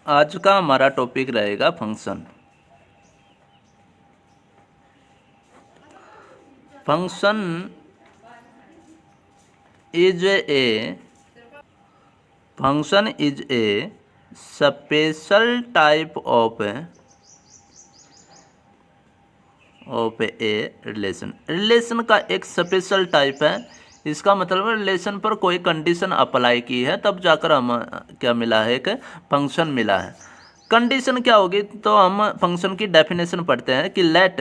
आज का हमारा टॉपिक रहेगा function. Function is a special type of a relation का एक स्पेशल टाइप है। इसका मतलब रिलेशन पर कोई कंडीशन अप्लाई की है तब जाकर हम क्या मिला है, एक फंक्शन मिला है। कंडीशन क्या होगी, तो हम फंक्शन की डेफिनेशन पढ़ते हैं कि let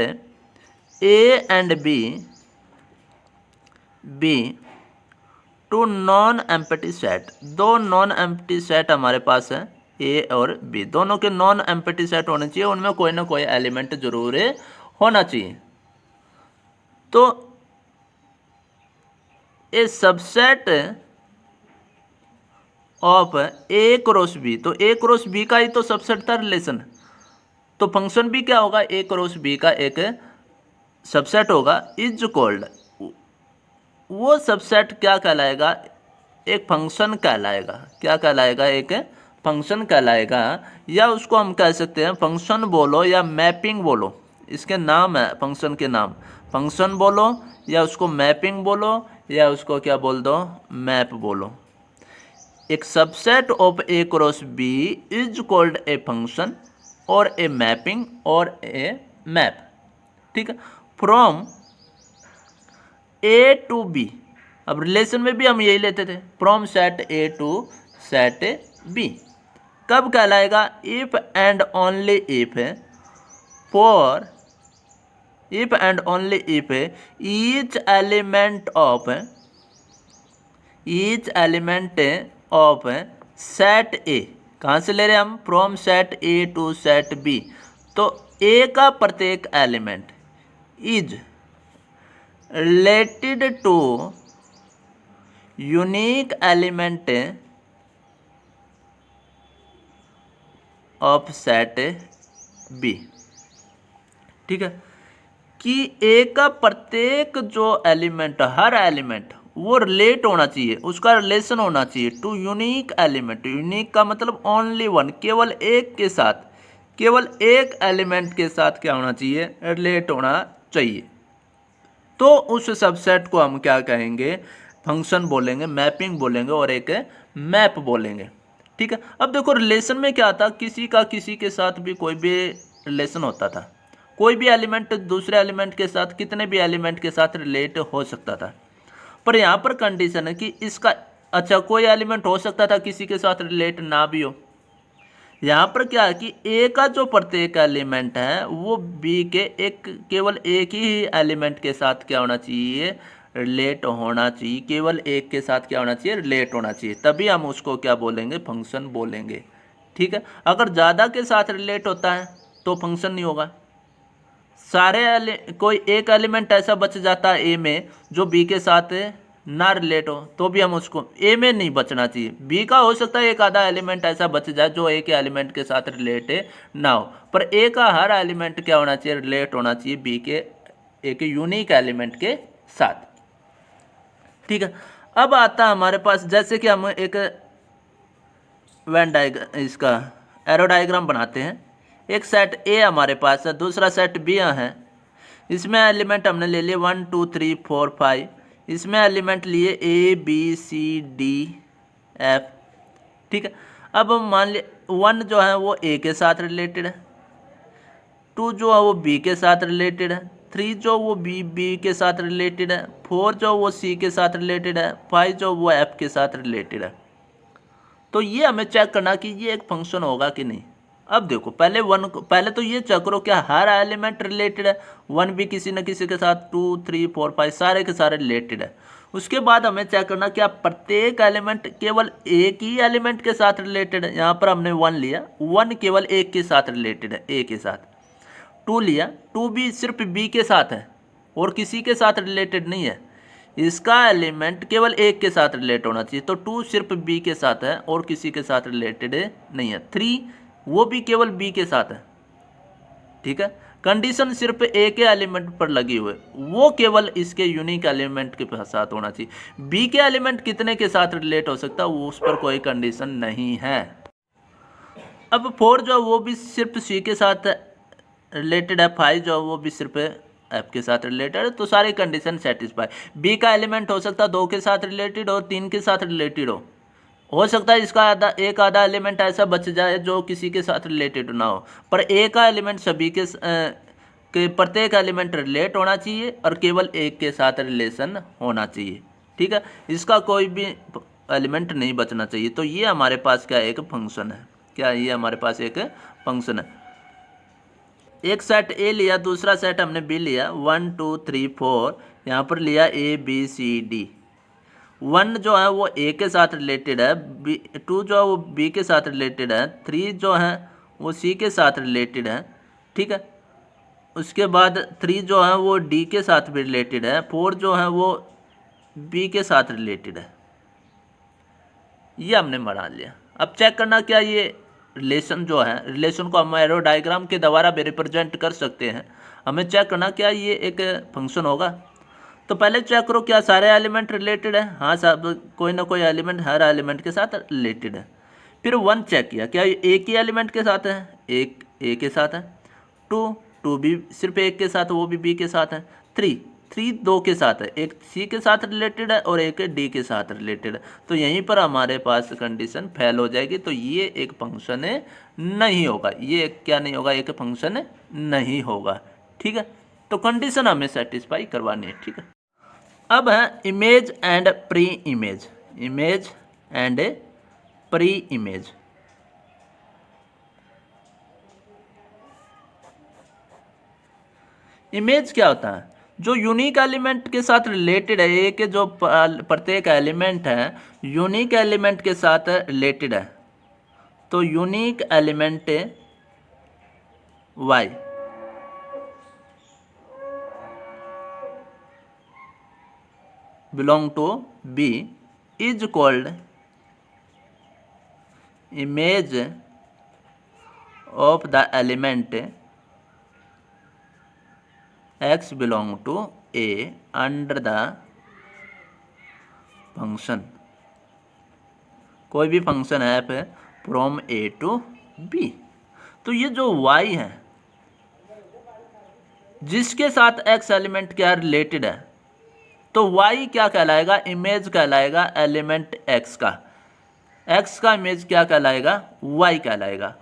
A and B two non empty set. दो नॉन एम्प्टी सेट हमारे पास है, ए और बी, दोनों के नॉन एम्प्टी सेट होने चाहिए, उनमें कोई ना कोई एलिमेंट जरूर होना चाहिए। तो A subset of A cross B, तो ए क्रॉस बी का ही तो सबसेट था रिलेशन, तो फंक्शन भी क्या होगा, ए क्रॉस बी का एक सबसेट होगा, इज कॉल्ड, वो सबसेट क्या कहलाएगा, एक फंक्शन कहलाएगा। क्या कहलाएगा, एक फंक्शन कहलाएगा, या उसको हम कह सकते हैं फंक्शन बोलो या मैपिंग बोलो, इसके नाम है फंक्शन के नाम, फंक्शन बोलो या उसको मैपिंग बोलो या उसको क्या बोल दो, मैप बोलो। एक subset of A cross B is called a function और ए मैपिंग और ए मैप। ठीक है, फ्रॉम ए टू बी, अब रिलेशन में भी हम यही लेते थे, from set A to set B. कब कहलाएगा, if and only if, for if and only if each element of set A, कहाँ से ले रहे हैं हम, from set A to set B, तो ए का प्रत्येक element is related to unique element of set B। ठीक है, कि ए का प्रत्येक जो एलिमेंट, हर एलिमेंट वो रिलेट होना चाहिए, उसका रिलेशन होना चाहिए टू यूनिक एलिमेंट। यूनिक का मतलब ओनली वन, केवल एक के साथ, केवल एक एलिमेंट के साथ क्या होना चाहिए, रिलेट होना चाहिए। तो उस सबसेट को हम क्या कहेंगे, फंक्शन बोलेंगे, मैपिंग बोलेंगे और एक मैप बोलेंगे। ठीक है, अब देखो रिलेशन में क्या था, किसी का किसी के साथ भी कोई भी रिलेशन होता था, कोई भी एलिमेंट दूसरे एलिमेंट के साथ, कितने भी एलिमेंट के साथ रिलेट हो सकता था। पर यहाँ पर कंडीशन है कि इसका, अच्छा कोई एलिमेंट हो सकता था किसी के साथ रिलेट ना भी हो। यहाँ पर क्या है कि ए का जो प्रत्येक एलिमेंट है वो बी के एक, केवल एक ही एलिमेंट के साथ क्या होना चाहिए, रिलेट होना चाहिए, केवल एक के साथ क्या होना चाहिए, रिलेट होना चाहिए, तभी हम उसको क्या बोलेंगे, फंक्शन बोलेंगे। ठीक है, अगर ज़्यादा के साथ रिलेट होता है तो फंक्शन नहीं होगा। कोई एक एलिमेंट ऐसा बच जाता है ए में जो बी के साथ ना रिलेट हो, तो भी हम उसको, ए में नहीं बचना चाहिए, बी का हो सकता है एक आधा एलिमेंट ऐसा बच जाए जो ए के एलिमेंट के साथ रिलेट ना हो, पर ए का हर एलिमेंट क्या होना चाहिए, रिलेट होना चाहिए बी के एक यूनिक एलिमेंट के साथ। ठीक है, अब आता है हमारे पास, जैसे कि हम एक इसका एरो डायग्राम बनाते हैं, एक सेट ए हमारे पास है, दूसरा सेट बी है, इसमें एलिमेंट हमने ले लिए 1 2 3 4 5, इसमें एलिमेंट लिए A B C D F. ठीक है, अब हम मान लिए 1 जो है वो ए के साथ रिलेटेड है, 2 जो है वो बी के साथ रिलेटेड है, 3 जो वो बी के साथ रिलेटेड है, 4 जो वो सी के साथ रिलेटेड है, 5 जो वो एफ के साथ रिलेटेड है। तो ये हमें चेक करना कि ये एक फंक्शन होगा कि नहीं। अब देखो पहले तो ये चेक करो क्या हर एलिमेंट रिलेटेड है, 1 भी किसी न किसी के साथ, 2 3 4 5 सारे के सारे रिलेटेड है। उसके बाद हमें चेक करना क्या प्रत्येक एलिमेंट केवल एक ही एलिमेंट के साथ रिलेटेड है। यहाँ पर हमने 1 लिया, 1 केवल एक के साथ रिलेटेड है, ए के साथ। 2 लिया, 2 भी सिर्फ बी के साथ है और किसी के साथ रिलेटेड नहीं है, इसका एलिमेंट केवल एक के साथ रिलेट होना चाहिए, तो 2 सिर्फ बी के साथ है और किसी के साथ रिलेटेड नहीं है। 3 वो भी केवल बी के साथ है। ठीक है, कंडीशन सिर्फ ए के एलिमेंट पर लगी हुई, वो केवल इसके यूनिक एलिमेंट के साथ होना चाहिए। बी के एलिमेंट कितने के साथ रिलेट हो सकता है, वो उस पर कोई कंडीशन नहीं है। अब 4 जो है वो भी सिर्फ सी के साथ रिलेटेड है, 5 जो है वो भी सिर्फ एफ के साथ रिलेटेड है, तो सारी कंडीशन सेटिस्फाई। बी का एलिमेंट हो सकता है 2 के साथ रिलेटेड और 3 के साथ रिलेटेड हो सकता है इसका आधा एलिमेंट ऐसा बच जाए जो किसी के साथ रिलेटेड ना हो, पर ए का एलिमेंट सभी के प्रत्येक एलिमेंट रिलेट होना चाहिए और केवल एक के साथ रिलेशन होना चाहिए, ठीक है। इसका कोई भी एलिमेंट नहीं बचना चाहिए। तो ये हमारे पास क्या एक फंक्शन है, क्या ये हमारे पास एक फंक्शन है। एक सेट ए लिया, दूसरा सेट हमने बी लिया, 1 2 3 4, यहाँ पर लिया ए बी सी डी। 1 जो है वो ए के साथ रिलेटेड है, 2 जो है वो बी के साथ रिलेटेड है, 3 जो है वो सी के साथ रिलेटेड है, ठीक है। उसके बाद 3 जो है वो डी के साथ भी रिलेटेड है, 4 जो है वो बी के साथ रिलेटेड है। ये हमने बना लिया। अब चेक करना क्या ये रिलेशन जो है, रिलेशन को हम एरो डायग्राम के द्वारा भी रिप्रेजेंट कर सकते हैं। हमें चेक करना क्या ये एक फंक्शन होगा। तो पहले चेक करो क्या सारे एलिमेंट रिलेटेड है। हाँ साहब, कोई ना कोई एलिमेंट हर एलिमेंट के साथ रिलेटेड है। फिर 1 चेक किया, क्या ये एक ही एलिमेंट के साथ है, एक ए के साथ है। 2 भी सिर्फ एक के साथ, वो भी बी के साथ है। 3 2 के साथ है, एक सी के साथ रिलेटेड है और एक डी के साथ रिलेटेड है। तो यहीं पर हमारे पास कंडीशन फेल हो जाएगी। तो ये एक फंक्शन नहीं होगा, ये क्या नहीं होगा, एक फंक्शन नहीं होगा, ठीक है। तो कंडीशन हमें सेटिस्फाई करवानी है, ठीक है। अब है image and pre image, image and pre image. Image क्या होता है, जो यूनिक एलिमेंट के साथ रिलेटेड है, एक के जो प्रत्येक एलिमेंट है यूनिक एलिमेंट के साथ रिलेटेड है। तो unique element y belong to b is called image of the element x belong to a under the function, कोई भी फंक्शन है पे फ्रॉम a to b। तो ये जो y है जिसके साथ x एलिमेंट क्या रिलेटेड है, तो y क्या कहलाएगा, इमेज कहलाएगा एलिमेंट x का। x का इमेज क्या कहलाएगा, y कहलाएगा।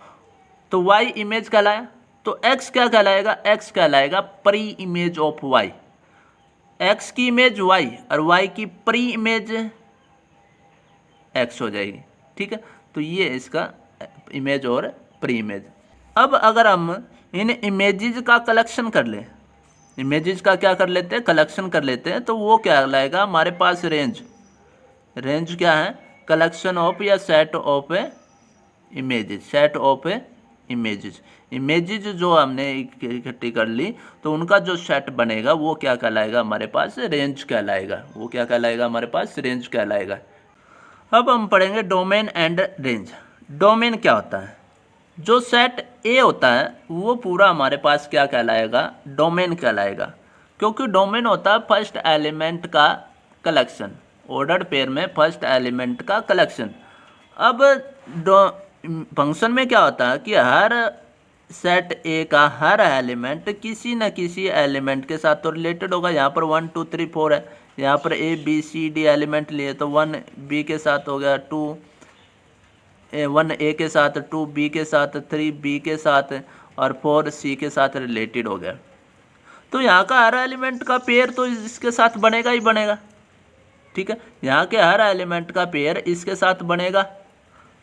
तो y इमेज कहलाया, तो x क्या कहलाएगा, x कहलाएगा pre image of y। x की इमेज y और y की प्री इमेज x हो जाएगी, ठीक है। तो ये इसका इमेज और प्री इमेज। अब अगर हम इन इमेजेस का कलेक्शन कर लें, इमेजेस का क्या कर लेते हैं, कलेक्शन कर लेते हैं, तो वो क्या कहलाएगा हमारे पास रेंज। रेंज क्या है, कलेक्शन ऑफ या set of images, set of images. Images जो हमने इकट्ठी कर ली तो उनका जो सेट बनेगा वो क्या कहलाएगा हमारे पास, रेंज कहलाएगा। वो क्या कहलाएगा हमारे पास, रेंज कहलाएगा। अब हम पढ़ेंगे डोमेन एंड रेंज। डोमेन क्या होता है, जो सेट ए होता है वो पूरा हमारे पास क्या कहलाएगा, डोमेन कहलाएगा। क्योंकि डोमेन होता है फर्स्ट एलिमेंट का कलेक्शन, ऑर्डर्ड पेयर में फर्स्ट एलिमेंट का कलेक्शन। अब फंक्शन में क्या होता है कि हर सेट ए का हर एलिमेंट किसी न किसी एलिमेंट के साथ तो रिलेटेड होगा। यहाँ पर 1 2 3 4 है, यहाँ पर A B C D element लिए तो 1 बी के साथ हो गया, 1 ए के साथ, 2 बी के साथ, 3 बी के साथ और 4 सी के साथ रिलेटेड हो गया। तो यहाँ का हर एलिमेंट का पेयर तो इसके साथ बनेगा ही बनेगा, ठीक है। यहाँ के हर एलिमेंट का पेयर इसके साथ बनेगा।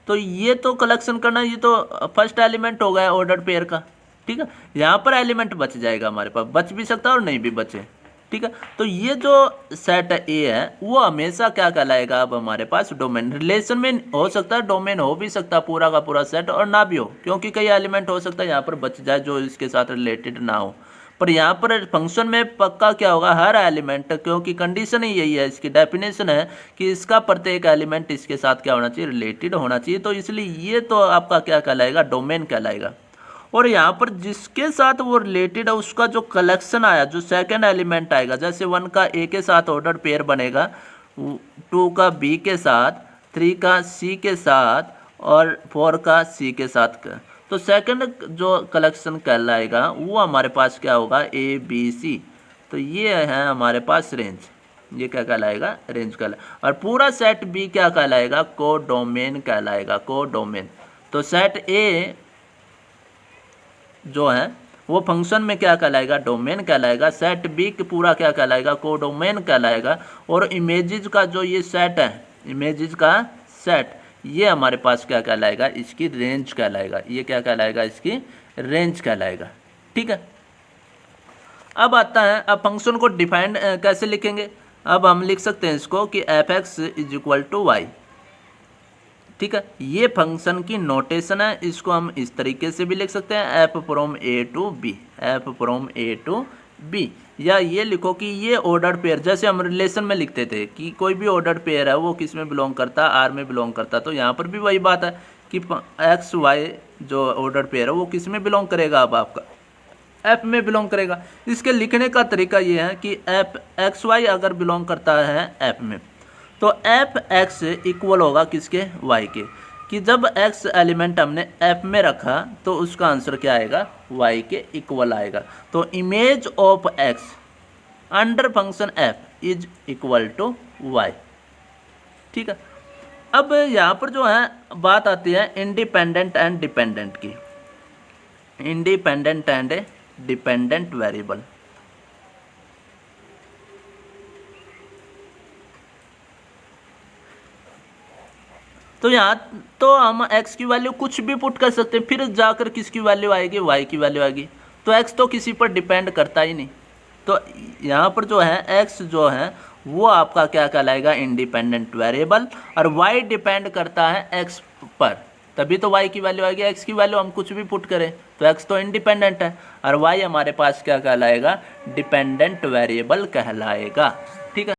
तो ये तो कलेक्शन करना, ये तो फर्स्ट एलिमेंट हो गया ऑर्डर पेयर का, ठीक है। यहाँ पर एलिमेंट बच जाएगा हमारे पास, बच भी सकता है और नहीं भी बचे, ठीक है। तो ये जो सेट ए है वो हमेशा क्या कहलाएगा, अब हमारे पास डोमेन। रिलेशन में हो सकता है, डोमेन हो भी सकता है पूरा का पूरा सेट और ना भी हो, क्योंकि कई एलिमेंट हो सकता है यहाँ पर बच जाए जो इसके साथ रिलेटेड ना हो। पर यहाँ पर फंक्शन में पक्का क्या होगा, हर एलिमेंट, क्योंकि कंडीशन ही यही है, इसकी डेफिनेशन है कि इसका प्रत्येक एलिमेंट इसके साथ क्या होना चाहिए, रिलेटेड होना चाहिए। तो इसलिए ये तो आपका क्या कहलाएगा, डोमेन कहलाएगा। और यहाँ पर जिसके साथ वो रिलेटेड है उसका जो कलेक्शन आया, जो सेकंड एलिमेंट आएगा, जैसे 1 का ए के साथ ऑर्डर पेयर बनेगा, 2 का बी के साथ, 3 का सी के साथ और 4 का सी के साथ का। तो सेकंड जो कलेक्शन कहलाएगा वो हमारे पास क्या होगा, ए बी सी। तो ये है हमारे पास रेंज, ये क्या कहलाएगा, रेंज कहलाएगा। और पूरा सेट बी क्या कहलाएगा, कोडोमेन कहलाएगा, कोडोमेन। तो सेट ए जो है वो फंक्शन में क्या कहलाएगा, डोमेन कहलाएगा। सेट बी के पूरा क्या कहलाएगा, कोडोमेन कहलाएगा। और इमेजेस का जो ये सेट है, इमेजेस का सेट, ये हमारे पास क्या कहलाएगा, इसकी रेंज कहलाएगा। ये क्या कहलाएगा, इसकी रेंज कहलाएगा। ठीक है। अब आता है, अब फंक्शन को डिफाइन कैसे लिखेंगे। अब हम लिख सकते हैं इसको कि f x is equal to y. ठीक है, ये फंक्शन की नोटेशन है। इसको हम इस तरीके से भी लिख सकते हैं, f from A to B, f from A to B. या ये लिखो कि ये ऑर्डर पेयर, जैसे हम रिलेशन में लिखते थे कि कोई भी ऑर्डर पेयर है वो किस में बिलोंग करता है, आर में बिलोंग करता है। तो यहाँ पर भी वही बात है कि एक्स वाई जो ऑर्डर पेयर है वो किस में बिलोंग करेगा, अब आपका एफ में बिलोंग करेगा। इसके लिखने का तरीका ये है कि एफ एक्स वाई अगर बिलोंग करता है एफ में, तो एफ एक्स इक्वल होगा किसके, वाई के। कि जब एक्स एलिमेंट हमने एफ में रखा तो उसका आंसर क्या आएगा, वाई के इक्वल आएगा। तो image of x under function f is equal to y. ठीक है। अब यहाँ पर जो है बात आती है इंडिपेंडेंट एंड डिपेंडेंट की, इंडिपेंडेंट एंड डिपेंडेंट वेरिएबल। तो यहाँ तो हम x की वैल्यू कुछ भी पुट कर सकते हैं, फिर जाकर किसकी वैल्यू आएगी, y की वैल्यू आएगी। तो x तो किसी पर डिपेंड करता ही नहीं। तो यहाँ पर जो है x जो है वो आपका क्या कहलाएगा, इंडिपेंडेंट वेरिएबल। और y डिपेंड करता है x पर, तभी तो y की वैल्यू आएगी। x की वैल्यू हम कुछ भी पुट करें तो x तो इंडिपेंडेंट है, और y हमारे पास क्या कहलाएगा, डिपेंडेंट वेरिएबल कहलाएगा। ठीक है।